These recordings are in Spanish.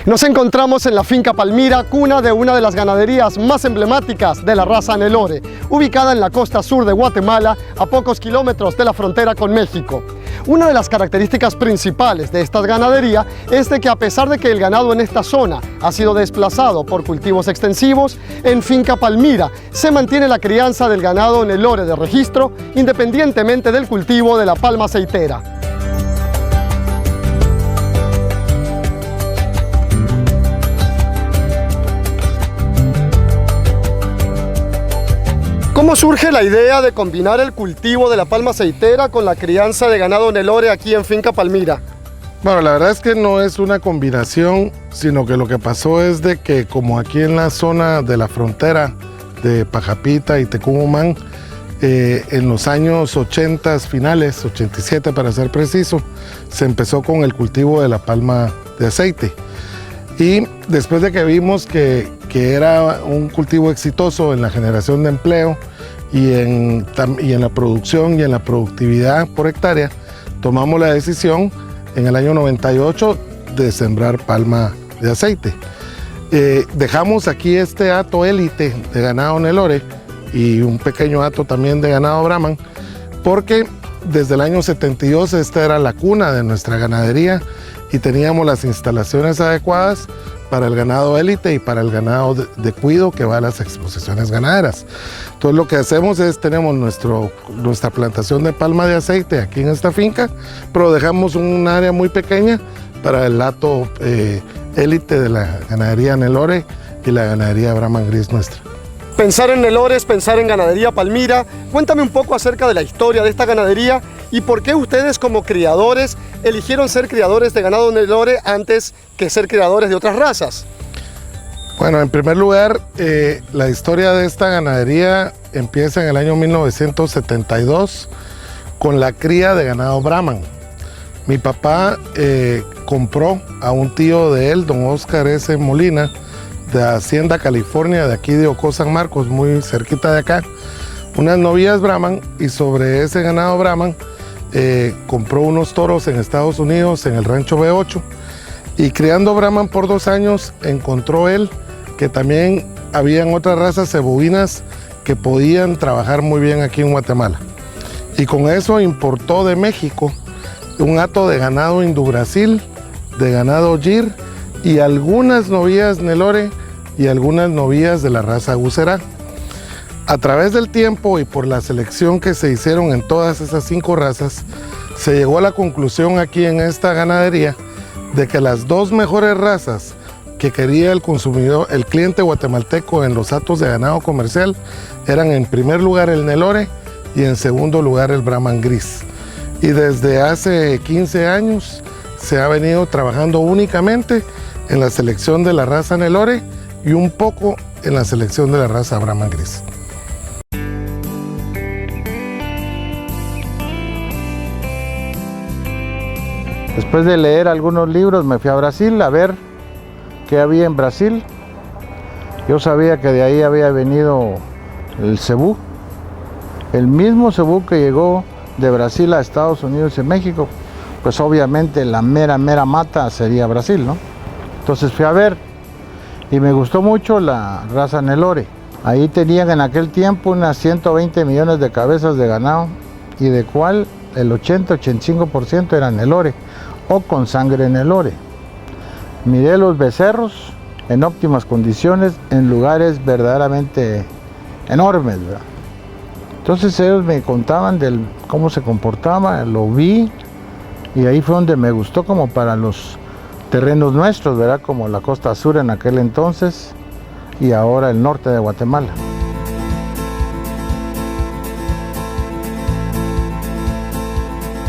Nos encontramos en la finca Palmira, cuna de una de las ganaderías más emblemáticas de la raza Nelore, ubicada en la costa sur de Guatemala, a pocos kilómetros de la frontera con México. Una de las características principales de esta ganadería es de que, a pesar de que el ganado en esta zona ha sido desplazado por cultivos extensivos, en finca Palmira se mantiene la crianza del ganado Nelore de registro, independientemente del cultivo de la palma aceitera. ¿Cómo surge la idea de combinar el cultivo de la palma aceitera con la crianza de ganado Nelore aquí en finca Palmira? Bueno, la verdad es que no es una combinación, sino que lo que pasó es de que, como aquí en la zona de la frontera de Pajapita y Tecumumán, en los años 80 finales, 87 para ser preciso, se empezó con el cultivo de la palma de aceite. Y después de que vimos que era un cultivo exitoso en la generación de empleo y en la producción y en la productividad por hectárea, tomamos la decisión en el año 98 de sembrar palma de aceite. Dejamos aquí este hato élite de ganado Nelore y un pequeño hato también de ganado Brahman, porque desde el año 72 esta era la cuna de nuestra ganadería y teníamos las instalaciones adecuadas para el ganado élite y para el ganado de cuido que va a las exposiciones ganaderas. Entonces lo que hacemos es, tenemos nuestra plantación de palma de aceite aquí en esta finca, pero dejamos un área muy pequeña para el hato élite de la ganadería Nelore y la ganadería Brahman Gris nuestra. Pensar en Nelore es pensar en ganadería Palmira. Cuéntame un poco acerca de la historia de esta ganadería y por qué ustedes, como criadores, eligieron ser criadores de ganado Nelore antes que ser criadores de otras razas. Bueno, en primer lugar, la historia de esta ganadería empieza en el año 1972 con la cría de ganado Brahman. Mi papá compró a un tío de él, don Oscar S. Molina, de Hacienda California, de aquí de Ocó San Marcos, muy cerquita de acá, unas novillas Brahman, y sobre ese ganado Brahman compró unos toros en Estados Unidos, en el rancho B8, y criando Brahman por 2 años encontró él que también habían otras razas cebuinas que podían trabajar muy bien aquí en Guatemala, y con eso importó de México un hato de ganado Indu-Brasil, de ganado Gir y algunas novillas Nelore y algunas novillas de la raza Agusera. A través del tiempo y por la selección que se hicieron en todas esas 5 razas, se llegó a la conclusión aquí en esta ganadería de que las 2 mejores razas que quería el consumidor, el cliente guatemalteco, en los hatos de ganado comercial eran, en primer lugar, el Nelore y en segundo lugar el Brahman Gris. Y desde hace 15 años se ha venido trabajando únicamente en la selección de la raza Nelore y un poco en la selección de la raza Brahman Gris. Después de leer algunos libros me fui a Brasil a ver qué había en Brasil. Yo sabía que de ahí había venido el cebú, el mismo cebú que llegó de Brasil a Estados Unidos y México. Pues obviamente la mera mata sería Brasil, ¿no? Entonces fui a ver y me gustó mucho la raza Nelore. Ahí tenían en aquel tiempo unas 120 millones de cabezas de ganado, y de cual el 80-85% eran Nelore o con sangre Nelore. Miré los becerros en óptimas condiciones, en lugares verdaderamente enormes, ¿verdad? Entonces ellos me contaban de cómo se comportaba, lo vi, y ahí fue donde me gustó, como para los terrenos nuestros, ¿verdad? Como la costa sur en aquel entonces y ahora el norte de Guatemala.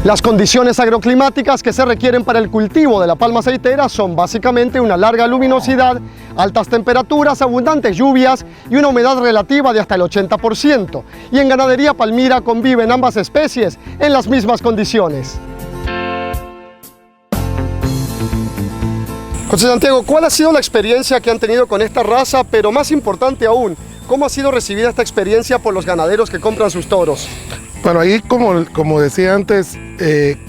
Las condiciones agroclimáticas que se requieren para el cultivo de la palma aceitera son básicamente una larga luminosidad, altas temperaturas, abundantes lluvias y una humedad relativa de hasta el 80%. Y en ganadería Palmira conviven ambas especies en las mismas condiciones. José Santiago, ¿cuál ha sido la experiencia que han tenido con esta raza? Pero más importante aún, ¿cómo ha sido recibida esta experiencia por los ganaderos que compran sus toros? Bueno, ahí como decía antes,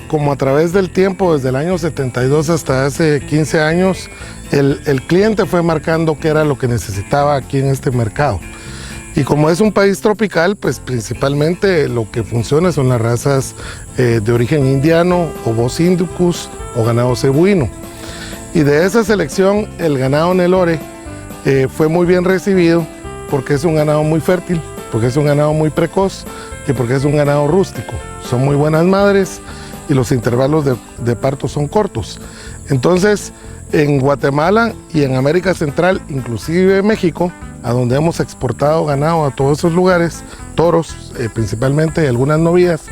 como a través del tiempo, desde el año 72 hasta hace 15 años, el cliente fue marcando qué era lo que necesitaba aquí en este mercado. Y como es un país tropical, pues principalmente lo que funciona son las razas de origen indiano, o Bos indicus o ganado cebuino. Y de esa selección, el ganado Nelore fue muy bien recibido porque es un ganado muy fértil, porque es un ganado muy precoz y porque es un ganado rústico. Son muy buenas madres y los intervalos de parto son cortos. Entonces, en Guatemala y en América Central, inclusive México, a donde hemos exportado ganado a todos esos lugares, toros principalmente y algunas novillas,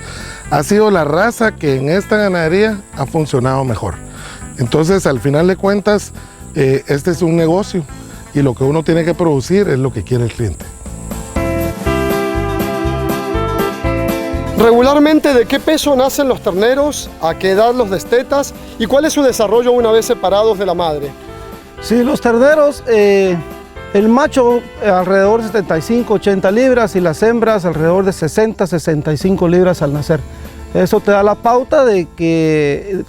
ha sido la raza que en esta ganadería ha funcionado mejor. Entonces, al final de cuentas, este es un negocio y lo que uno tiene que producir es lo que quiere el cliente. Regularmente, ¿de qué peso nacen los terneros? ¿A qué edad los destetas? ¿Y cuál es su desarrollo una vez separados de la madre? Sí, los terneros, el macho alrededor de 75-80 libras y las hembras alrededor de 60-65 libras al nacer. Eso te da la pauta de que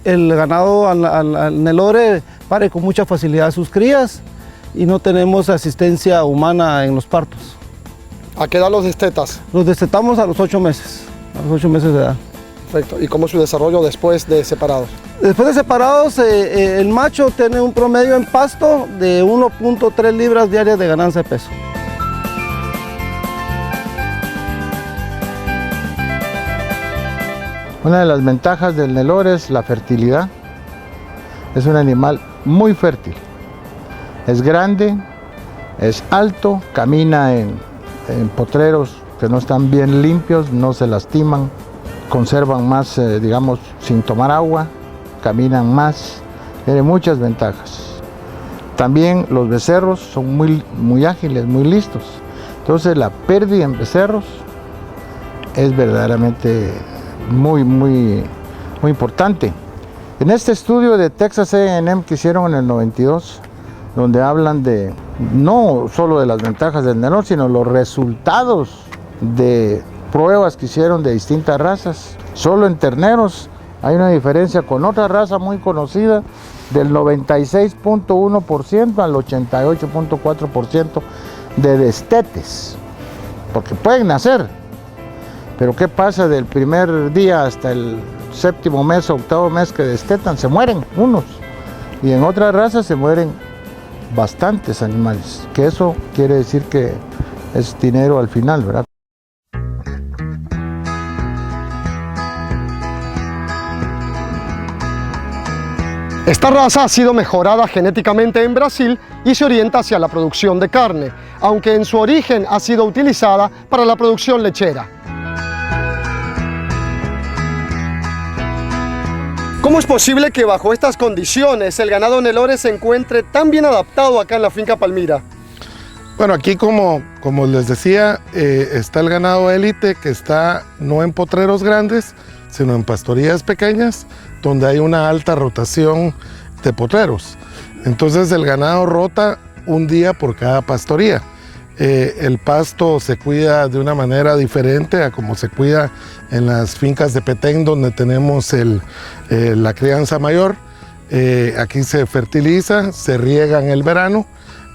el ganado al Nelore pare con mucha facilidad sus crías y no tenemos asistencia humana en los partos. ¿A qué edad los destetas? Los destetamos a los 8 meses, de edad. Perfecto. ¿Y cómo es su desarrollo después de separados? Después de separados, el macho tiene un promedio en pasto de 1.3 libras diarias de ganancia de peso. Una de las ventajas del Nelore es la fertilidad. Es un animal muy fértil. Es grande, es alto, camina en potreros que no están bien limpios, no se lastiman, conservan más, digamos, sin tomar agua, caminan más, tiene muchas ventajas. También los becerros son muy ágiles, muy listos. Entonces la pérdida en becerros es verdaderamente muy importante. En este estudio de Texas A&M que hicieron en el 92, donde hablan de no solo de las ventajas del Nelore, sino los resultados de pruebas que hicieron de distintas razas. Solo en terneros hay una diferencia con otra raza muy conocida del 96.1% al 88.4% de destetes, porque pueden nacer, pero ¿qué pasa del primer día hasta el séptimo mes o octavo mes que destetan? Se mueren unos, y en otras razas se mueren bastantes animales, que eso quiere decir que es dinero al final, ¿verdad? Esta raza ha sido mejorada genéticamente en Brasil y se orienta hacia la producción de carne, aunque en su origen ha sido utilizada para la producción lechera. ¿Cómo es posible que bajo estas condiciones el ganado Nelore se encuentre tan bien adaptado acá en la finca Palmira? Bueno, aquí como les decía, está el ganado élite que está no en potreros grandes, sino en pastorías pequeñas, donde hay una alta rotación de potreros. Entonces el ganado rota un día por cada pastoría. El pasto se cuida de una manera diferente a como se cuida en las fincas de Petén, donde tenemos la crianza mayor. Aquí se fertiliza, se riega en el verano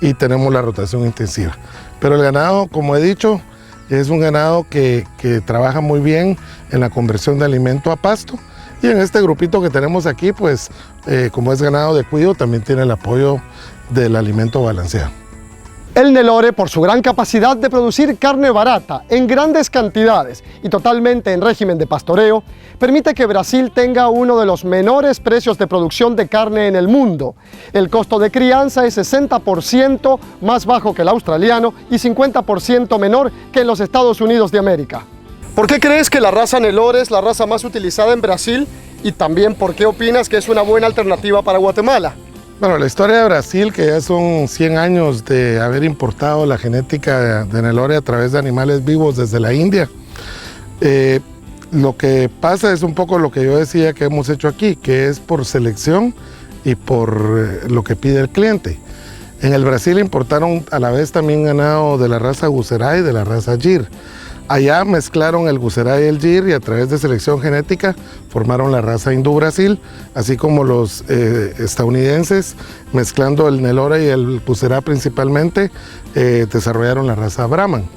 y tenemos la rotación intensiva. Pero el ganado, como he dicho, es un ganado que trabaja muy bien en la conversión de alimento a pasto. Y en este grupito que tenemos aquí, pues como es ganado de cuido, también tiene el apoyo del alimento balanceado. El Nelore, por su gran capacidad de producir carne barata en grandes cantidades y totalmente en régimen de pastoreo, permite que Brasil tenga uno de los menores precios de producción de carne en el mundo. El costo de crianza es 60% más bajo que el australiano y 50% menor que en los Estados Unidos de América. ¿Por qué crees que la raza Nelore es la raza más utilizada en Brasil? Y también, ¿por qué opinas que es una buena alternativa para Guatemala? Bueno, la historia de Brasil, que ya son 100 años de haber importado la genética de Nelore a través de animales vivos desde la India, lo que pasa es un poco lo que yo decía que hemos hecho aquí, que es por selección y por lo que pide el cliente. En el Brasil importaron a la vez también ganado de la raza Guceray y de la raza Gir. Allá mezclaron el Gusera y el Gir y a través de selección genética formaron la raza Hindú Brasil, así como los estadounidenses, mezclando el Nelore y el Gusera principalmente, desarrollaron la raza Brahman.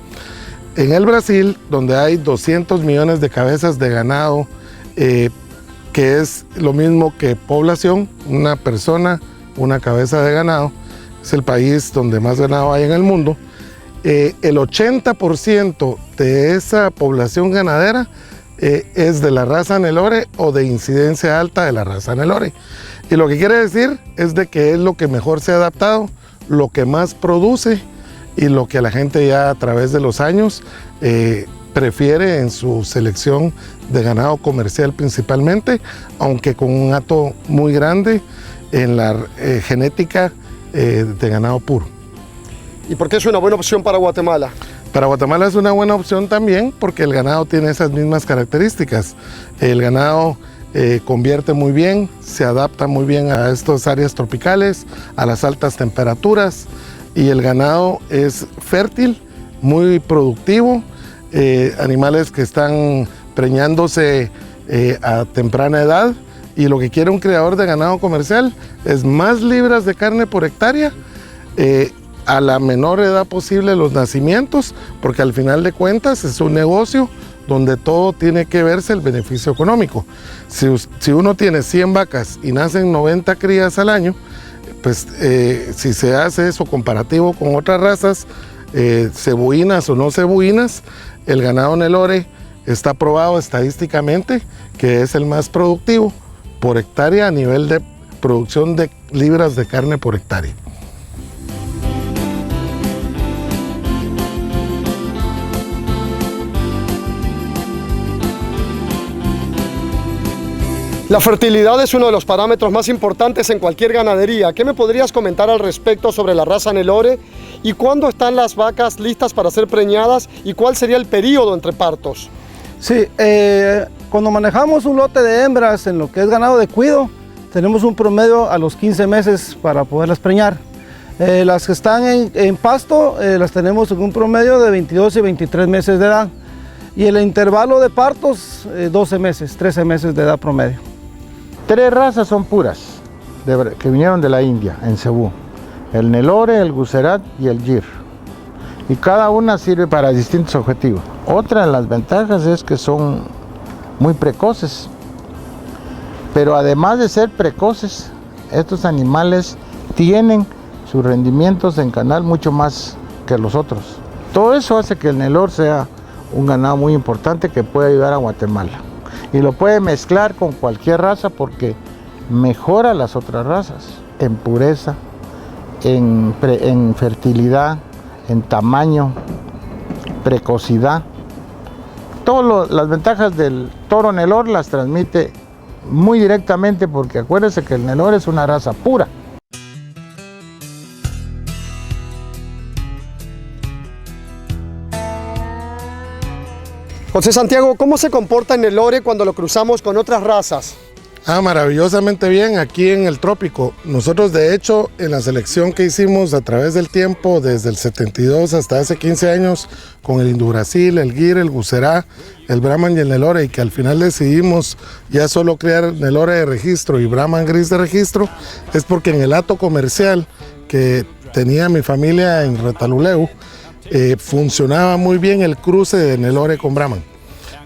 En el Brasil, donde hay 200 millones de cabezas de ganado, que es lo mismo que población, una persona, una cabeza de ganado, es el país donde más ganado hay en el mundo. El 80% de esa población ganadera es de la raza Nelore o de incidencia alta de la raza Nelore. Y lo que quiere decir es de que es lo que mejor se ha adaptado, lo que más produce y lo que la gente ya a través de los años prefiere en su selección de ganado comercial principalmente, aunque con un hato muy grande en la genética de ganado puro. ¿Y por qué es una buena opción para Guatemala? Para Guatemala es una buena opción también porque el ganado tiene esas mismas características. El ganado convierte muy bien, se adapta muy bien a estas áreas tropicales, a las altas temperaturas, y el ganado es fértil, muy productivo, animales que están preñándose a temprana edad, y lo que quiere un criador de ganado comercial es más libras de carne por hectárea, a la menor edad posible los nacimientos, porque al final de cuentas es un negocio donde todo tiene que verse el beneficio económico. Si uno tiene 100 vacas y nacen 90 crías al año, pues si se hace eso comparativo con otras razas, cebuinas o no cebuinas, el ganado Nelore está probado estadísticamente que es el más productivo por hectárea a nivel de producción de libras de carne por hectárea. La fertilidad es uno de los parámetros más importantes en cualquier ganadería. ¿Qué me podrías comentar al respecto sobre la raza Nelore y cuándo están las vacas listas para ser preñadas y cuál sería el periodo entre partos? Sí, cuando manejamos un lote de hembras en lo que es ganado de cuido, tenemos un promedio a los 15 meses para poderlas preñar. Las que están en pasto las tenemos en un promedio de 22 y 23 meses de edad. Y el intervalo de partos, 12 meses, 13 meses de edad promedio. 3 razas son puras, que vinieron de la India, en Cebú. El Nelore, el Guserat y el Gir. Y cada una sirve para distintos objetivos. Otra de las ventajas es que son muy precoces. Pero además de ser precoces, estos animales tienen sus rendimientos en canal mucho más que los otros. Todo eso hace que el Nelore sea un ganado muy importante que puede ayudar a Guatemala. Y lo puede mezclar con cualquier raza porque mejora las otras razas en pureza, en fertilidad, en tamaño, precocidad. Todas las ventajas del toro Nelore las transmite muy directamente porque acuérdense que el Nelore es una raza pura. José Santiago, ¿cómo se comporta el Nelore cuando lo cruzamos con otras razas? Maravillosamente bien aquí en el trópico. Nosotros de hecho en la selección que hicimos a través del tiempo, desde el 72 hasta hace 15 años, con el Hindú Brasil, el Gir, el Gusera, el Brahman y el Nelore, y que al final decidimos ya solo crear Nelore de registro y Brahman gris de registro, es porque en el hato comercial que tenía mi familia en Retaluleu, funcionaba muy bien el cruce de Nelore con Brahman.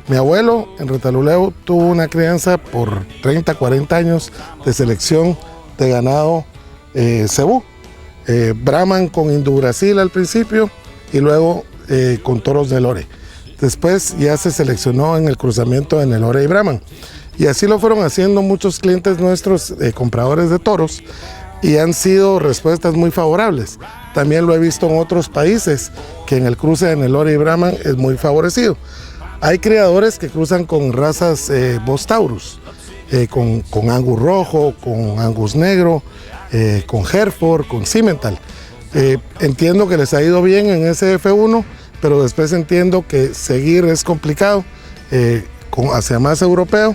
Mi abuelo en Retaluleu tuvo una crianza por 30, 40 años de selección de ganado cebú. Brahman con Hindú Brasil al principio y luego con toros Nelore. Después ya se seleccionó en el cruzamiento de Nelore y Brahman. Y así lo fueron haciendo muchos clientes nuestros, compradores de toros, y han sido respuestas muy favorables. También lo he visto en otros países, que en el cruce de Nelore y Brahman es muy favorecido. Hay criadores que cruzan con razas Bos Taurus, con Angus rojo, con Angus negro, con Hereford, con Simmental. Entiendo que les ha ido bien en ese F1, pero después entiendo que seguir es complicado hacia más europeo.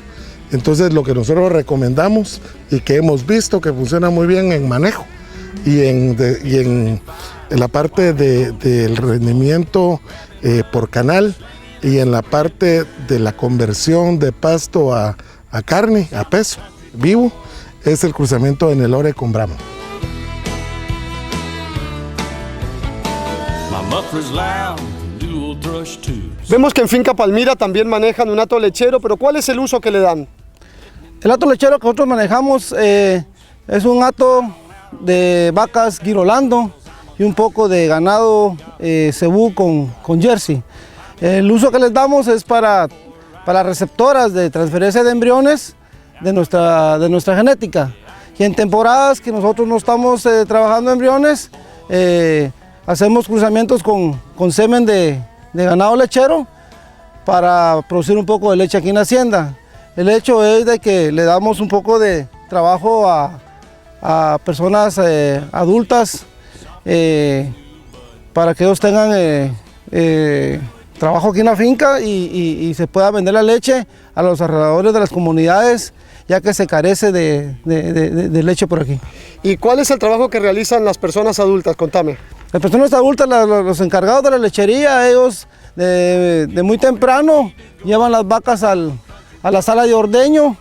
Entonces lo que nosotros recomendamos y que hemos visto que funciona muy bien en manejo y en la parte del rendimiento por canal, y en la parte de la conversión de pasto a carne, a peso vivo, es el cruzamiento de Nelore con Brahman. Vemos que en Finca Palmira también manejan un hato lechero, pero ¿cuál es el uso que le dan? El hato lechero que nosotros manejamos es un hato de vacas Girolando y un poco de ganado cebú con Jersey. El uso que les damos es para receptoras de transferencia de embriones de nuestra genética. Y en temporadas que nosotros no estamos trabajando embriones, hacemos cruzamientos con semen de ganado lechero para producir un poco de leche aquí en la hacienda. El hecho es de que le damos un poco de trabajo a personas adultas para que ellos tengan trabajo aquí en la finca y se pueda vender la leche a los alrededores de las comunidades, ya que se carece de leche por aquí. ¿Y cuál es el trabajo que realizan las personas adultas? Contame. Las personas adultas, los encargados de la lechería, ellos de muy temprano llevan las vacas a la sala de ordeño.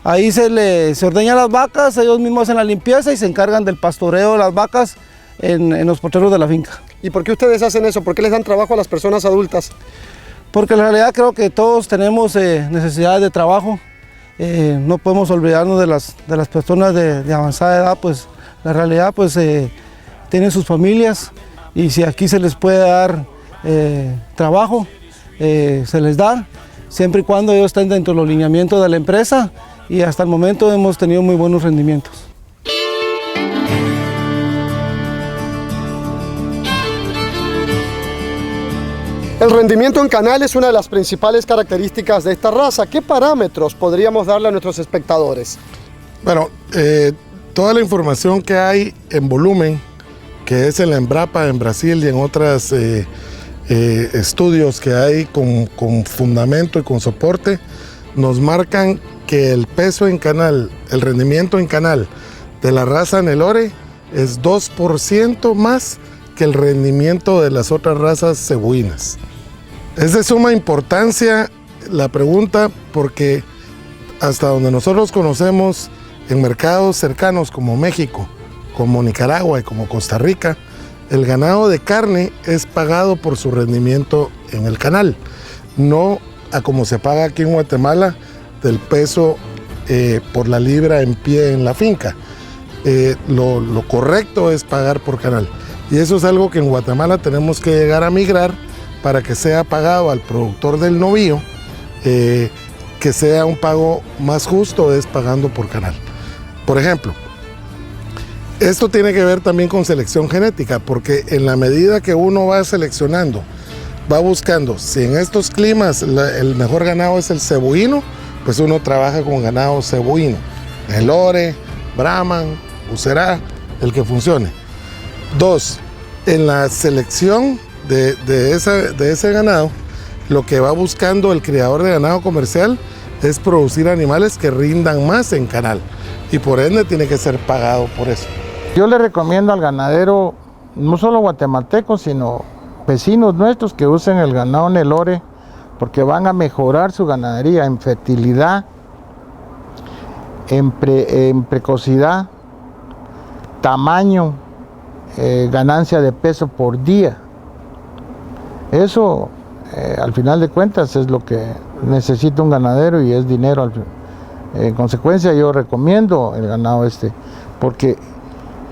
Ahí se ordeñan las vacas, ellos mismos hacen la limpieza y se encargan del pastoreo de las vacas en los potreros de la finca. ¿Y por qué ustedes hacen eso? ¿Por qué les dan trabajo a las personas adultas? Porque en realidad creo que todos tenemos necesidades de trabajo. No podemos olvidarnos de las personas de avanzada edad, pues la realidad pues tienen sus familias y si aquí se les puede dar trabajo, se les da, siempre y cuando ellos estén dentro de los lineamientos de la empresa, y hasta el momento hemos tenido muy buenos rendimientos. El rendimiento en canal es una de las principales características de esta raza. ¿Qué parámetros podríamos darle a nuestros espectadores? Bueno, toda la información que hay en volumen, que es en la Embrapa en Brasil y en otros estudios que hay con fundamento y con soporte, nos marcan que el peso en canal, el rendimiento en canal de la raza Nelore es 2% más que el rendimiento de las otras razas cebuinas. Es de suma importancia la pregunta porque hasta donde nosotros conocemos en mercados cercanos como México, como Nicaragua y como Costa Rica, el ganado de carne es pagado por su rendimiento en el canal, no a como se paga aquí en Guatemala del peso por la libra en pie en la finca. Lo correcto es pagar por canal. Y eso es algo que en Guatemala tenemos que llegar a migrar para que sea pagado al productor del novillo, que sea un pago más justo, es pagando por canal. Por ejemplo, esto tiene que ver también con selección genética, porque en la medida que uno va seleccionando, va buscando, si en estos climas el mejor ganado es el cebuino, pues uno trabaja con ganado cebuino, Nelore, Brahman, Bucerá, el que funcione. 2, en la selección de ese ganado, lo que va buscando el criador de ganado comercial es producir animales que rindan más en canal y por ende tiene que ser pagado por eso. Yo le recomiendo al ganadero, no solo guatemaltecos, sino vecinos nuestros, que usen el ganado Nelore, porque van a mejorar su ganadería en fertilidad, en precocidad, tamaño, ganancia de peso por día. Eso, al final de cuentas, es lo que necesita un ganadero y es dinero. En consecuencia, yo recomiendo el ganado porque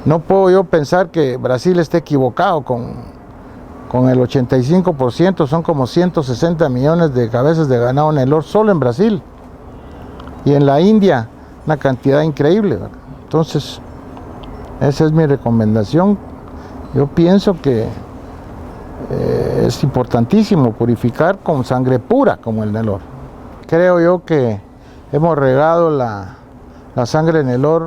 no puedo yo pensar que Brasil esté equivocado con el 85%, son como 160 millones de cabezas de ganado Nelore solo en Brasil. Y en la India, una cantidad increíble, ¿verdad? Entonces, esa es mi recomendación. Yo pienso que es importantísimo purificar con sangre pura como el Nelore. Creo yo que hemos regado la sangre Nelore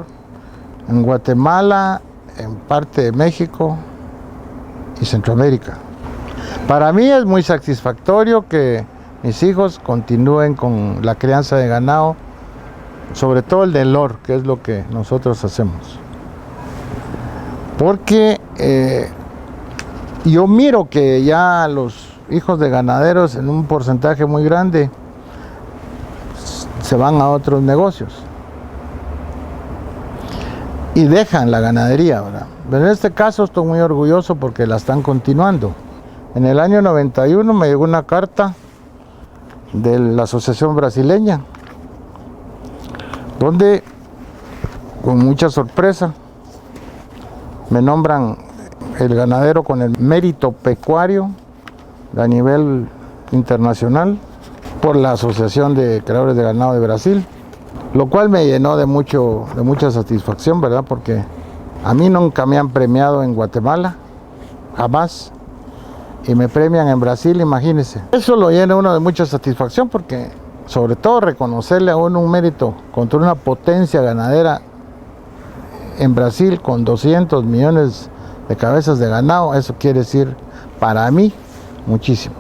en Guatemala, en parte de México y Centroamérica. Para mí es muy satisfactorio que mis hijos continúen con la crianza de ganado, sobre todo el Nelore, que es lo que nosotros hacemos. Porque yo miro que ya los hijos de ganaderos en un porcentaje muy grande se van a otros negocios y dejan la ganadería, ¿verdad? Pero en este caso estoy muy orgulloso porque la están continuando. En el año 91 me llegó una carta de la Asociación Brasileña, donde con mucha sorpresa me nombran el ganadero con el mérito pecuario a nivel internacional por la Asociación de Creadores de Ganado de Brasil, lo cual me llenó de mucha satisfacción, ¿verdad? Porque a mí nunca me han premiado en Guatemala, jamás, y me premian en Brasil, imagínense. Eso lo llena uno de mucha satisfacción porque, sobre todo, reconocerle a uno un mérito contra una potencia ganadera en Brasil con 200 millones de cabezas de ganado, eso quiere decir para mí muchísimo.